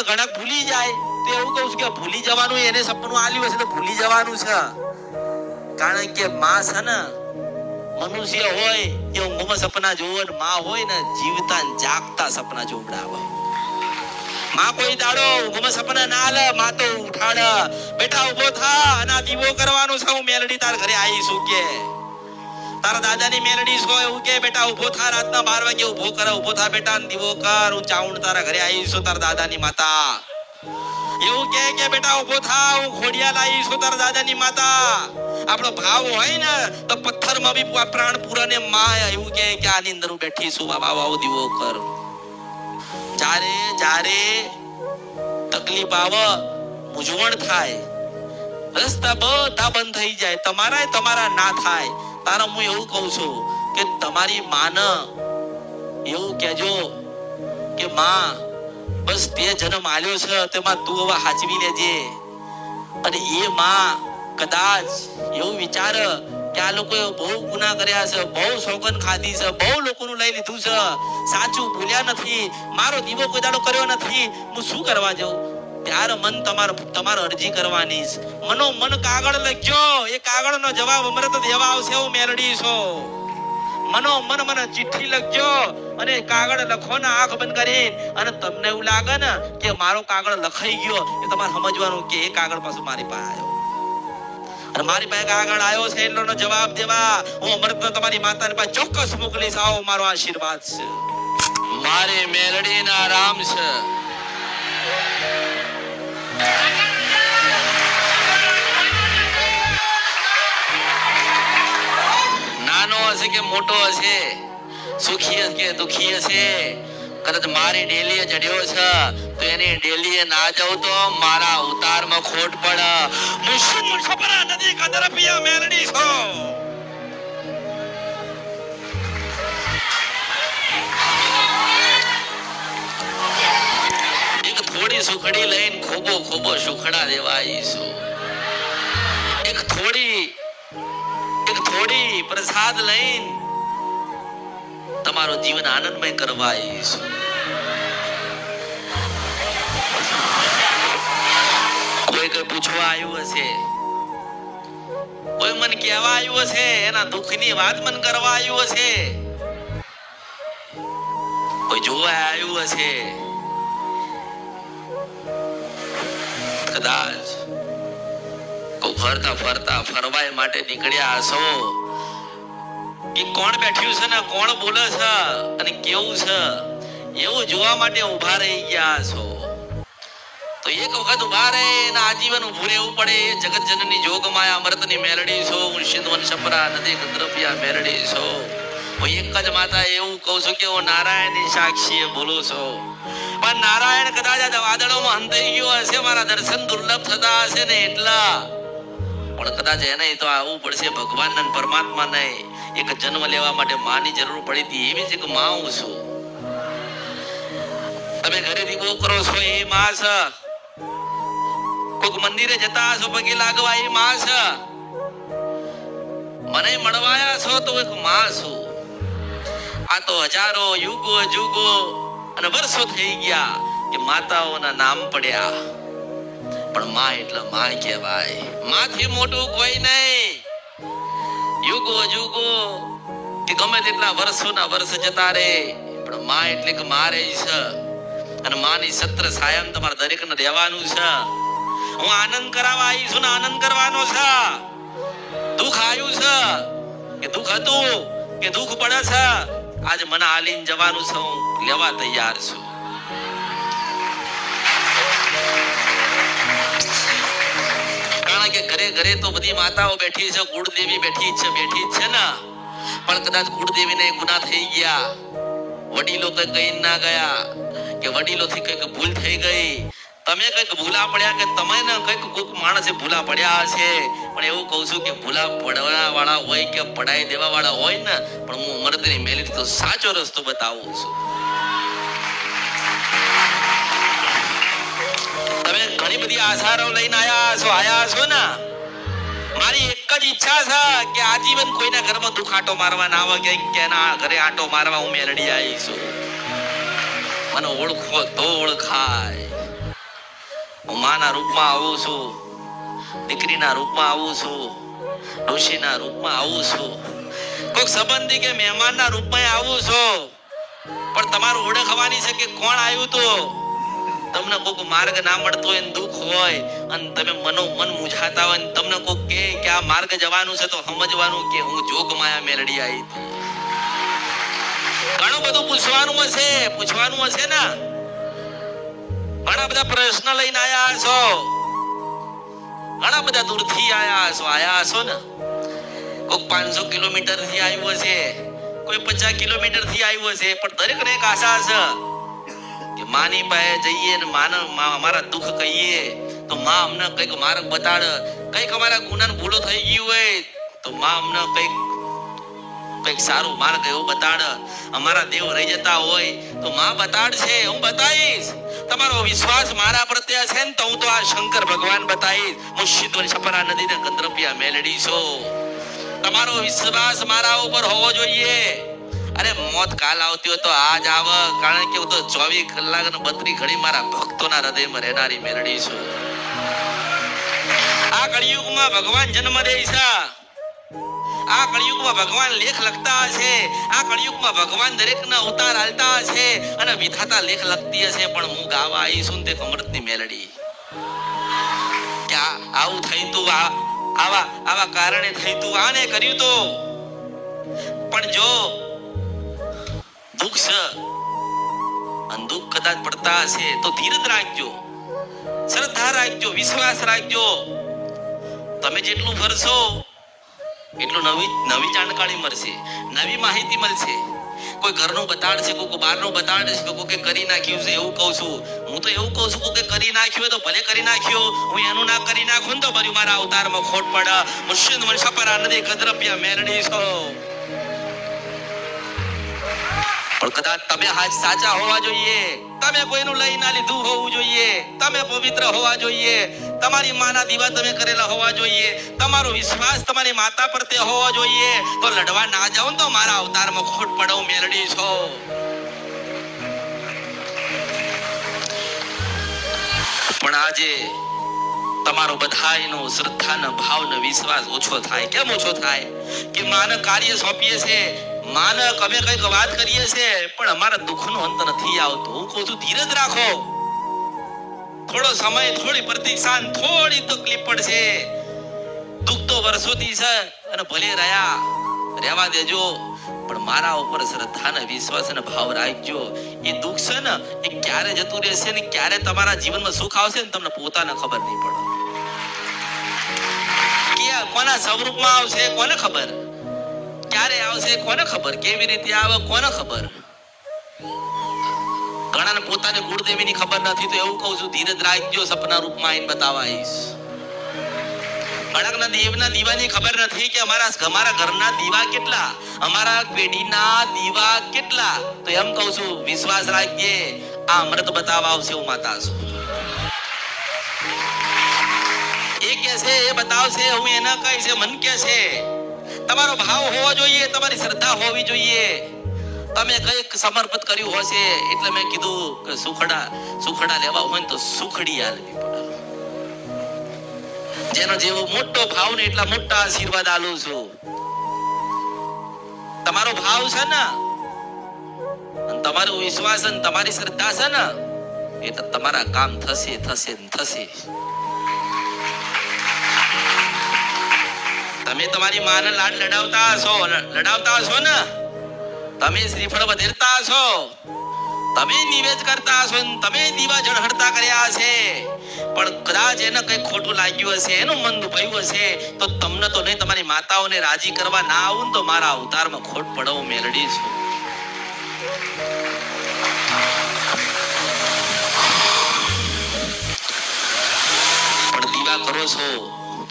પણ ઘણા ભૂલી જાય તો એવું કહું છું કે ભૂલી જવાનું, એને સપનું આલ્યું હશે તો ભૂલી જવાનું છે. કારણ કે માં છે ને, મનુષ્ય હોય કે ઊંઘમાં સપના જોવે, માં હોય ને જીવતા જાગતા સપના જોવડાવે. માં કોઈ દાડો ઊંઘમાં સપના ના આલે, માં તો ઉઠાડે, બેટા ઉભો થા અને આ દીવો કરવાનો છે, હું મેલડી તાર ઘરે આવીશું કે તારા દાદાની મેલડી છો એવું કે બેટા ઉભો થા, રાતના 12 વાગે ઉભો કરે, ઉભો થા બેટા દીવો કર, હું ચાઉંડ તારા ઘરે આવીશું તારા દાદાની માતા. એવું કે બેટા ઉભો થા, હું ખોડિયા લાવીશું તારા દાદાની માતા. આપણો ભાવ હોય ને તો પથ્થરમાં બી પ્રાણ પૂરાને માં એવું કે આની અંદર હું બેઠી છું, બાબા આવો દીવો કર. જ્યારે જ્યારે તકલીફ આવે, મૂંઝવણ થાય, રસ્તા બધા બંધ થઈ જાય, તમારા ના થાય, તારા હું એવું કહું છું કે તમારી માને એવું કહેજો કે માં બસ તે જન્મ આલ્યો છે તેમાં તું હવે હાચવી લેજે. અને એ માં કદાચ એવું વિચારે કે આ લોકોએ બહુ ગુનાહ કર્યા છે, બહુ સોગન ખાધી છે, બહુ લોકોનું લઈ લીધું છે, સાચું ભૂલ્યા નથી, મારો દીવો કોઈ દાડો કર્યો નથી, હું શું કરવા જાઉં? ત્યારે મન તમારે અરજી કરવાની છે. મન કાગળ લખજો, એ કાગળનો જવાબ અમૃત દેવા આવશે, હું મેલડી છું. મને ચિઠ્ઠી લખજો અને કાગળ લખો ને આંખ બંધ કરી, અને તમને એવું લાગે ને કે મારો કાગળ લખાઈ ગયો, એ તમારે સમજવાનું કે એ કાગળ પાછું મારી પાસે આવ્યો, અને મારી પાસે કાગળ આવ્યો છે એનો જવાબ દેવા હું અમૃત તમારી માતાની પાસે ચોક્કસ મોકલીશ. આવો મારો આશીર્વાદ છે, મારી મેલડી ના રામ છે. નાનો હશે કે મોટો હશે, સુખી હશે કે દુખી હશે, કદાચ મારી ડેલીએ ચડ્યો છે તો એની ડેલીએ ના જાવ તો મારા ઉતારમાં ખોટ પડે. મુશ્કિલ છપરા નદી કદરપિયા મેલડી છો. એક થોડી સુખડી લઈને ખોબો સુખડા દેવા આવીશું. એક થોડી પ્રસાદ લઈને તમારો જીવન આનંદમય કરવા આવીશું. કોઈ કઈ પૂછવા આવ્યું હશે, કોઈ મન કહેવા આવ્યું હશે, એના દુઃખની વાત મન કરવા આવ્યું હશે, કોઈ જોવા આવ્યું હશે, કદાચ કોઈ ફરવાય માટે નીકળ્યા હશો કે કોણ બેઠ્યું છે ને કોણ બોલે છે અને કેવું છે એવું જોવા માટે ઉભા રહી ગયા છો. તો એક વખત ઉભા રહે અને આજીવન ઉભું રહેવું પડે. જગત જનની જોગ માયા અમૃતની મેલડી છો, હું સિંધવન છપરા નદી કદરપિયા મેલડી છો. હું એક જ માતા એવું કહું છું કે હું નારાયણની સાક્ષીએ બોલું છું. પણ નારાયણ કદાચ આ વાદળોમાં હંતાઈ ગયો હશે, મારા દર્શન દુર્લભ થતા હશે ને એટલા, પણ કદાચ એને તો આવવું પડશે ભગવાન ને પરમાત્મા ને. એક જન્મ લેવા માટે માની જરૂર પડી હતી, એવી જ એક માં હું છું. તમે ઘરે દીવો કરો છો એ માં છે, કોઈક મંદિરે જતા હશો પગે લાગવા એ માં છે, મને મળવાયા છો તો એક માં છું. આ તો હજારો યુગો અને વર્ષો થઈ ગયા કે માતાઓના નામ પડ્યા, પણ માં એટલે માં કહેવાય. માથી મોટું કોઈ નહીં. યુગો કે ગમે તેટલા વર્ષોના વર્ષ જતા રહે, પણ માં એટલે કે માં રહી છે. અને માની સત્ર સાયમ તમારે દરેકને રહેવાનું છે. હું આનંદ કરાવવા આવી છું ને આનંદ કરવાનો છે. દુઃખ આવ્યું છે કે દુઃખ હતું કે દુઃખ પડે છે, આજે મને આલીને જવાનું છે, હું લેવા તૈયાર છું. કારણ કે ઘરે તો બધી માતાઓ બેઠી છે, કુળદેવી બેઠી જ છે ને, પણ કદાચ કુળદેવીને ગુનાહ થઈ ગયા, વડીલો કઈ ના ગયા કે વડીલોથી કઈક ભૂલ થઈ ગઈ, તમે કઈક ભૂલા પડ્યા કે તમે ને કઈક કોઈક માણસે ભૂલા પડ્યા હશે. પણ એવું કહું છું કે ભૂલા પડવા વાળા હોય કે પડાઈ દેવા વાળા હોય ને, પણ હું અમૃતની મેલડી તો સાચો રસ્તો બતાવું છું. તમે ઘણી બધી આશારો લઈને આયા છો ને. મારી એક જ ઈચ્છા છે કે આજીવન કોઈના ઘરમાં દુઃખ આટો મારવા ના આવે કે એના ઘરે આટો મારવા હું મેલડી આવી છું. મને ઓળખો તો ઓળખાય. માના રૂપમાં આવું છું, દીકરીના રૂપમાં આવું છું, ડોશીના રૂપમાં આવું છું, કોઈક સંબંધી કે મહેમાનના રૂપમાં આવું છું. પણ તમારું ઓળખવાની છે કે કોણ આવ્યું તો. તમને કોઈક માર્ગ ના મળતો હોય, દુઃખ હોય અને તમે મન મૂંઝાતા હોય, તમને કોઈક કે આ માર્ગ જવાનું છે તો સમજવાનું કે હું જોગમાયા મેલડી આવી હતી. ઘણું બધું પૂછવાનું હશે ને. ઘણા બધા પ્રશ્ન લઈને આયા છો, ઘણા બધા દૂરથી આયા છો ને. કોઈ 500 કિલોમીટર થી આવ્યું હશે, કોઈ 50 કિલોમીટર થી આવ્યું હશે, પણ દરેક ને એક આશા છે કે માની પાસે જઈએ ને અમારા દુઃખ કહીએ તો માં અમને કઈક માર્ગ બતાડ. કઈક અમારા ગુનાને ભૂલો થઈ ગયું હોય તો માં અમને કઈક સારું માર્ગ એવો બતાડ. અમારા દેવ રહી જતા હોય તો માં બતાડશે, હું બતાવીશ. તમારો વિશ્વાસ મારા પ્રત્યે છે ને તો હું તો આ શંકર ભગવાન બતાવીશ. મુશિદ્વર છપરા નદીને કંદરપિયા મેલડી છો. તમારો વિશ્વાસ મારા ઉપર હોવો જોઈએ. અરે મોત કાલ આવતી હોય તો આજ આવ, કારણ કે હું તો 24 કલાક ને 32 ઘડી મારા ભક્તોના હૃદયમાં રહેનારી મેલડી છું. આ કળિયુગમાં ભગવાન જન્મ દે છે, આ કળિયુગમાં ભગવાન લેખ લખતા હશે, આ કળિયુગમાં ભગવાન દરેકના અવતાર આલતા હશે અને વિધાતા લેખ લખતી હશે. પણ હું ગાવા આવી છું તે અમૃતની મેલડી. ક્યાં આવું થઈ તું, આવા કારણે થઈ તું, આને કર્યું તો. પણ જો દુઃખ છે અને દુઃખ કદાચ પડતા હશે તો ધીરજ રાખજો, શ્રદ્ધા રાખજો, વિશ્વાસ રાખજો. તમે જેટલું ભરશો એટલું નવી જાણકારી મળશે, નવી માહિતી મળશે. કોઈ ઘરનું બતાડશે, કોઈ બહારનું બતાડશે, કોઈ કરી નાખ્યું છે એવું કહું છું. હું તો એવું કહું છું કે કરી નાખ્યું તો ભલે કરી નાખ્યો, હું એનું ના કરી નાખું ને તો ભર્યું મારા અવતારમાં ખોટ પડે. મુશ્કેલ વંશપરા નદી કદરપિયા મેલડી છો. પણ કદાચ તમે હાથ સાચા હોવા જોઈએ, તમે કોઈનું લઈ ના લીધું હોવું જોઈએ, તમે પવિત્ર હોવા જોઈએ, તમારી માના દીવા તમે કરેલા હોવા જોઈએ, તમારો વિશ્વાસ તમારી માતા પ્રત્યે હોવો જોઈએ. તો લડવા ના જાઓ તો મારા અવતારમાં ખોટ પડો મેલડી છો. પણ આજે તમારો બધાયનો શ્રદ્ધાનો ભાવનો વિશ્વાસ ઓછો થાય. કેમ ઓછો થાય? કે માને કાર્ય સોંપીએ છે, માને અમે કઈક વાત કરીએ છે, પણ અમારા દુઃખનો અંત નથી આવતો. હું કહું છું ધીરજ રાખો, થોડો સમય, થોડી પ્રતીક્ષા, થોડી તકલીફ પડશે. દુઃખ તો વર્ષોથી છે અને ભલે રહેવા દેજો, પણ મારા ઉપર શ્રદ્ધા ને વિશ્વાસ અને ભાવ રાખજો. એ દુઃખ છે ને એ ક્યારે જતું રહેશે ને ક્યારે તમારા જીવનમાં સુખ આવશે ને તમને પોતાને ખબર નહીં પડે. કે કોના સ્વરૂપમાં આવશે કોને ખબર, ક્યારે આવશે કોને ખબર, કેવી રીતે આવે કોને ખબર. ઘણાને પોતાની કુળદેવીની ખબર નથી તો એવું કહું છું ધીરજ રાખજો, સપના રૂપમાં આવીને બતાવાઈશ. ઘણાના દેવના દીવાની ખબર નથી કે અમારા ઘરના દીવા કેટલા, અમારા પેઢીના દીવા કેટલા. તો એમ કહું છું વિશ્વાસ રાખજે, આ અમૃત બતાવવા આવશે હું માતા છું. એ કહેશે, એ બતાવશે, હું એને કહીશ, મન કહેશે. તમારો ભાવ હોવો જોઈએ, તમારી શ્રદ્ધા હોવી જોઈએ. તમે કઈક સમર્પિત કર્યું હશે એટલે મેં કીધું કે સુખડા લેવા હોય તો સુખડી આલવી પડે. જેનો જેવો મોટો ભાવ ને એટલા મોટા આશીર્વાદ આલું છું. તમારો ભાવ છે ને, તમારો વિશ્વાસ અને તમારી શ્રદ્ધા છે ને, એટલે તમારા કામ થશે થશે થશે. તમે તમારી માને લાડ લડાવતા હશો ને, તમે શ્રીફળ વધેરતા હશો, તમે નિવેદ કરતા હશો, તમે દીવા જળહળતા કર્યા હશે. પણ કદાચ એને કઈ ખોટું લાગ્યું હશે, એનું મન દુભાયું હશે તો તમને તો નહીં, તમારી માતાઓને રાજી કરવા ના આવું તો મારા અવતારમાં ખોટ પડવું મેલડી છું. પણ દીવા કરો છો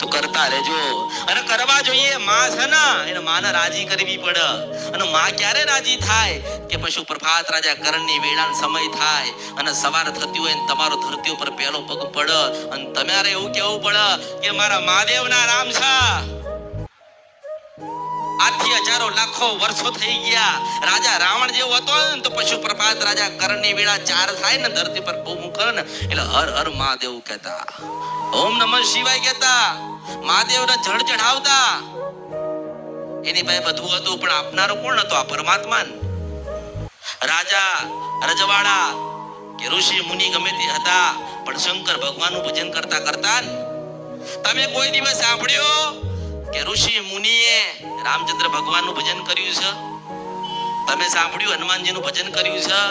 તો કરતા રહેજો અને કરવા જોઈએ. માં છે ને એને માને રાજી કરવી પડે. અને માં ક્યારે રાજી થાય કે પશુ પ્રભાત રાજા કરણની વેળાનો સમય થાય અને સવાર થતી હોય ને તમારો ધરતી ઉપર પહેલો પગ પડે અને તમારે એવું કેવું પડે કે મારા મહાદેવના રામ છે, આજથી હજારો લાખો વર્ષો થઈ ગયા. રાજા રાવણ જેવો હતો ને તો પશુ પ્રભાત રાજા કરણની વેળા 4 થાય ને ધરતી પર બહુ કરે ને એટલે હર હર મહાદેવ કહેતા, ઓમ નમઃ શિવાય કહેતા, મહાદેવને જળ ચઢાવતા. એની પાસે બધું હતું પણ આપનારો કોણ હતો? આ પરમાત્મા. રાજા રજવાડા કે ઋષિ મુનિ ગમે તે હતા પણ શંકર ભગવાનનું ભજન કરતા કરતા તમે કોઈ દિવસ સાંભળ્યો કે ઋષિ મુનિએ રામચંદ્ર ભગવાનનું ભજન કર્યું છે? તમે સાંભળ્યું હનુમાનજીનું ભજન કર્યું છે?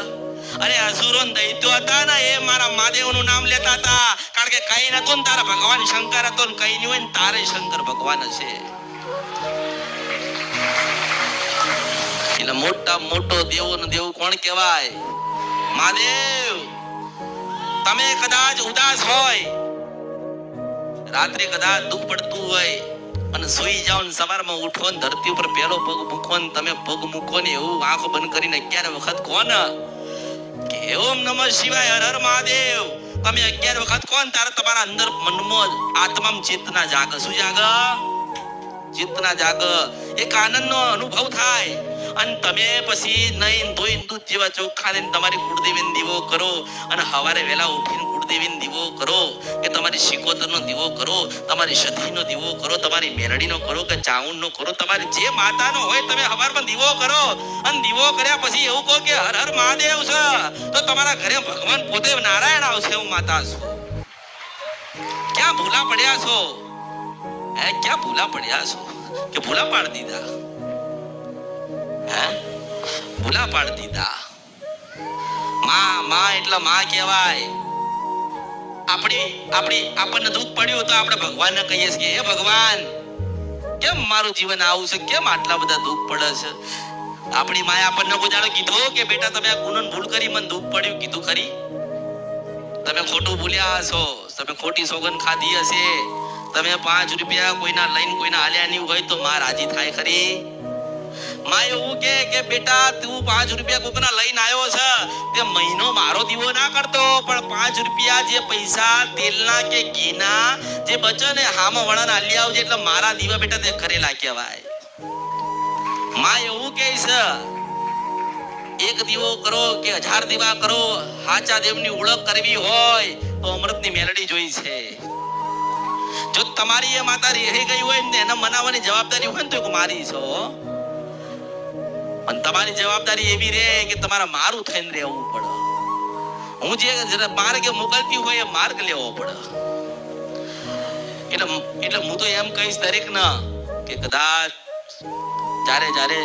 અરે અસુરો ને દૈત્યો હતા ને એ મારા મહાદેવનું નામ લેતા હતા, કારણ કે કઈ નતું ને તારા ભગવાન શંકર હતો ને કઈ નહીં હોય ને તારે શંકર ભગવાન હશે. એટલે મોટા મોટો દેવો ને દેવ કોણ કહેવાય? મહાદેવ. તમે કદાચ ઉદાસ હોય, રાત્રે કદાચ દુઃખ પડતું હોય અને સુઈ જાઓ ને સવારમાં ઉઠો ને ધરતી ઉપર પહેલો પગ મૂકો ને તમે પગ મૂકો ને એવું આંખો બંધ કરીને 11 વખત કહો ને કે ઓમ નમઃ શિવાય, હર હર મહાદેવ, તમે 11 વખત કહો ને તારે તમારા અંદર મનમાં આત્મામાં ચેતના જાગે. શું જાગે? ચેતના જાગે. એક આનંદનો અનુભવ થાય અને તમે પછી નહીં ધોઈને દૂધ જેવા ચોખ્ખા લઈને તમારી કુળદેવીને દીવો કરો અને સવારે વહેલા ઉઠીને કુળદેવીને દીવો કરો કે તમારી શિકોતરનો દીવો કરો, તમારી સતીનો દીવો કરો, તમારી મેરડીનો કરો કે ચાઉંડનો કરો, તમારી જે માતાનો હોય તમે સવારમાં દીવો કરો અને દીવો કર્યા પછી એવું કહો કે હર હર મહાદેવ છે તો તમારા ઘરે ભગવાન પોતે નારાયણ આવશે. હું માતા છું. ક્યાં ભૂલા પડ્યા છો? ક્યાં ભૂલા પડ્યા છો કે ભૂલા પાડી દીધા? ભૂલા પાડી દીધા. માં એટલે માં કહેવાય. આપણને દુઃખ પડ્યું તો આપણે ભગવાનને કહીએ છીએ, હે ભગવાન કેમ મારું જીવન આવું છે, કેમ આટલા બધા દુઃખ પડે છે? આપણી માએ આપણને કોઈ જાણો કીધો કે બેટા તમે આ ગુનો ભૂલ કરી, મને દુઃખ પડ્યું? કીધું ખરી? તમે ખોટું ભૂલ્યા હશો, તમે ખોટી સોગન ખાધી હશે, તમે 5 રૂપિયા કોઈના લઈને કોઈના હાલ્યા નહીં હોય તો માં રાજી થાય ખરી? માં એવું કે બેટા તું 5 રૂપિયા કોકના લઈને આવ્યો છે તે મહિનો મારો દીવો ના કરતો, પણ 5 રૂપિયા જે પૈસા તેલના કે ઘીના જે બચે ને હામો વળાને આલી આવજે એટલે મારા દીવા બેટા તે કરેલા કહેવાય. માં એવું કહે છે એક દીવો કરો કે 1000 દીવા કરો, સાચા દેવની ઓળખ કરવી હોય તો અમૃતની મેલડી જોઈ છે. જો તમારી એ માતા રહી ગઈ હોય ને એને મનાવવાની જવાબદારી હોય ને તો મારી છો, અને તમારી જવાબદારી એવી રહે કે તમારે મારું થઈને રહેવું પડે. હું જે માર્ગ મોકલતી હોય એ માર્ગ લેવો પડે. એટલે હું તો એમ કહીશ દરેક ને કે કદાચ જ્યારે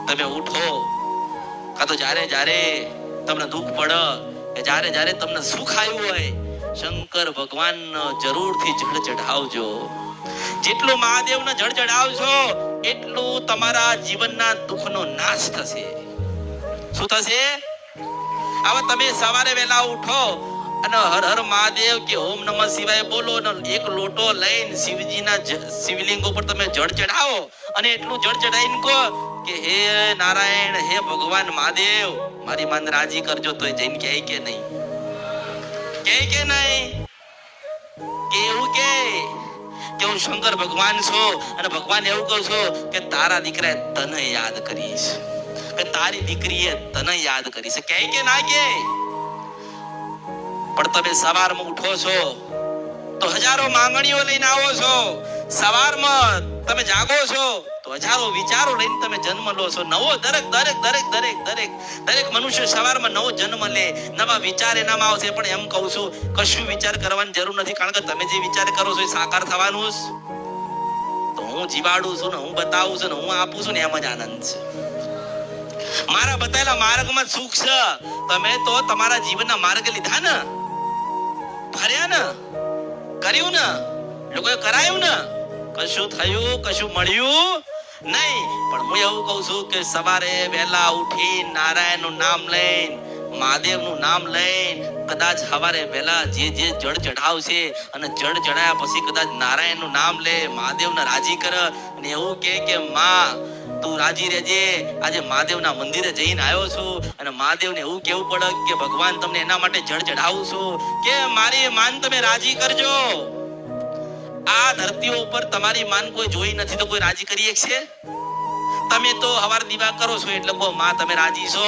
તમે ઉઠો કાં તો જ્યારે તમને દુઃખ પડે કે જ્યારે તમને સુખ આવ્યું હોય શંકર ભગવાન જરૂરથી જળ ચઢાવજો. જેટલું મહાદેવને જળ ચઢાવજો એટલું તમારા જીવનના દુઃખનો નાશ થશે. શું થશે? હવે તમે સવારે વહેલા ઉઠો અને હર હર મહાદેવ કે ઓમ નમઃ શિવાય બોલો ને એક લોટો લઈને શિવજીના શિવલિંગ ઉપર તમે જળ ચઢાવો અને એટલું જળ ચઢાવીને કહો કે હે નારાયણ, હે ભગવાન મહાદેવ, મારી માન રાજી કરજો. તો એ જઈને કહે કે નહીં? કે નહીં? કે એવું કે હું શંકર ભગવાન છું અને ભગવાન એવું કહું છું કે તારા દીકરાએ તને યાદ કરીશ, કે તારી દીકરીએ તને યાદ કરીશ. કે ના કે? પણ તમે સવારમાં ઉઠો છો તો હજારો માંગણીઓ લઈને આવો છો, સવારમાં તમે જાગો છો તો હજારો વિચારો લઈને તમે જન્મ લો છો. નવો દરેક મનુષ્ય સવારમાં નવો જન્મ લે, નવા વિચાર એનામાં આવશે. પણ એમ કહું છું કશું વિચાર કરવાની જરૂર નથી, કારણ કે તમે જે વિચાર કરો છો એ સાકાર થવાનું છે. તો હું જીવાડું છું ને હું બતાવું છું ને હું આપું છું ને એમ જ આનંદ છે. મારા બતાવેલા માર્ગમાં સુખ છે. તમે તો તમારા જીવનના માર્ગ લીધા ને, ફર્યા ને, કર્યું ને, લોકોએ કરાયું ને, કશું થયું, કશું મળ્યું નહીં. પણ હું એવું કહું છું કે સવારે વહેલા ઉઠી નારાયણનું નામ લઈને, મહાદેવનું નામ લઈને કદાચ સવારે વહેલા જે જળ ચઢાવશે અને જળ ચઢાયા પછી કદાચ નારાયણનું નામ લે, મહાદેવને રાજી કર અને એવું કે માં તું રાજી રહેજે. આજે મહાદેવના મંદિરે જઈને આવ્યો છું અને મહાદેવને એવું કેવું પડે કે ભગવાન તમને એના માટે જળ ચઢાવું છું કે મારી માન તમે રાજી કરજો. આ ધરતીઓ ઉપર તમારી માન કોઈ જોઈ નથી તો કોઈ રાજી કરી છે? તમે તો હવાર દીવા કરો છો એટલે કહો માં તમે રાજી છો?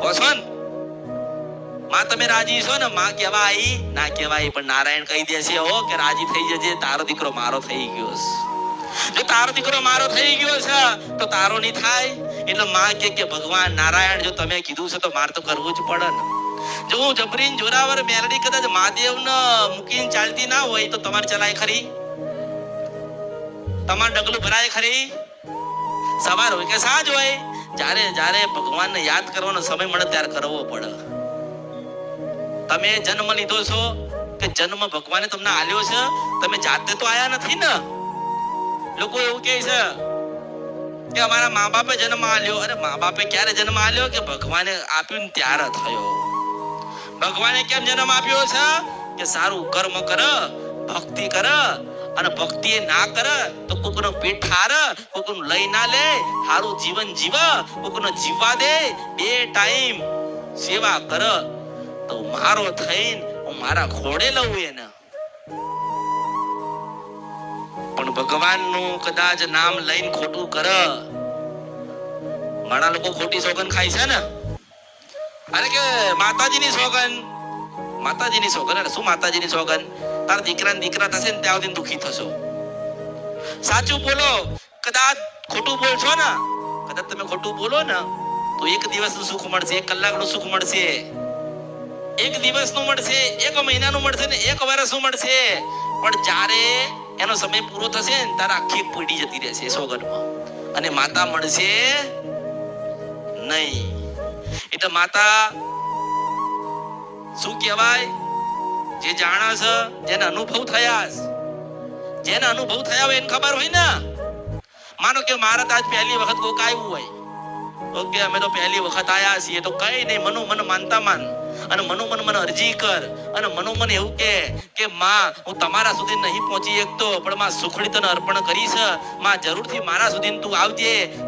કહો છો ને માં તમે રાજી છો ને? માં કહેવાય ના કહેવાય, પણ નારાયણ કહી દે છે હો કે રાજી થઈ જજે, તારો દીકરો મારો થઈ ગયો છે. જો તારો દીકરો મારો થઈ ગયો છે તો તારો નહીં થાય. એટલે માં કે ભગવાન નારાયણ જો તમે કીધું છે તો મારે તો કરવું જ પડે ને. જો હું જબરીન જોરાવર મેલડી કદાચ મહાદેવ ને મૂકીને ચાલતી ના હોય તો તમારે ચલાય ખરી? તમારે ડગલું ભરાય ખરી? સવાર હોય કે સાંજ હોય, જ્યારે જ્યારે ભગવાનને યાદ કરવાનો સમય મળે ત્યારે કરવો પડે. તમે જન્મ લીધો છો કે જન્મ ભગવાને તમને આલ્યો છે, તમે જાતે તો આયા નથી ને. લોકો એવું કહે છે કે અમારા મા બાપે જન્મ આલ્યો. અરે મા બાપે ક્યારે જન્મ આલ્યો? કે ભગવાને આપ્યું ને ત્યારે થયો. ભગવાને કેમ જન્મ આપ્યો છે? કે સારું કર્મ કર, ભક્તિ કર, અને ભક્તિ ના કર તો કોકનો પેટ ઠાર, કોકનું લઈ ના લે, સારું જીવન જીવ, કોકનો જીવવા દે, 2 ટાઈમ સેવા કર તો મારો થઈને હું મારા ખોડે લઉં એને. પણ ભગવાનનું કદાચ નામ લઈને ખોટું કર. ઘણા લોકો ખોટી સોગન ખાય છે ને. અરે કે માતાજીની સોગન, માતાજીની સોગન. અરે શું માતાજીની સોગન? તારા દીકરા થશે ને ત્યાં સુધી દુખી થશો. સાચું બોલો. કદાચ ખોટું બોલશો ને, કદાચ તમે ખોટું બોલો ને તો 1 દિવસનું સુખ મળશે, 1 કલાકનું સુખ મળશે, 1 દિવસનું મળશે, 1 મહિનાનું મળશે ને 1 વર્ષનું મળશે. પણ જ્યારે એનો સમય પૂરો થશે ને ત્યારે આખી પડી જતી રહેશે સોગનમાં, અને માતા મળશે નહીં. એટલે માતા શું કહેવાય? જે જાણે છે, જેને અનુભવ થયા છે, જેને અનુભવ થયા હોય એને ખબર હોય ને. માનો કે મારા આજ પહેલી વખત કોક આવ્યું હોય, ઓકે અમે તો પહેલી વખત આયા છીએ, તો કઈ નહીં, મનોમન માનતા માન, અને મનોમન મને અરજી કર, અને મનોમન એવું કે માં હું તમારા સુધી નહીં પહોંચી શકતો, પણ માં સુખડી તને અર્પણ કરી છે, માં જરૂરથી મારા સુધી તું આવજે.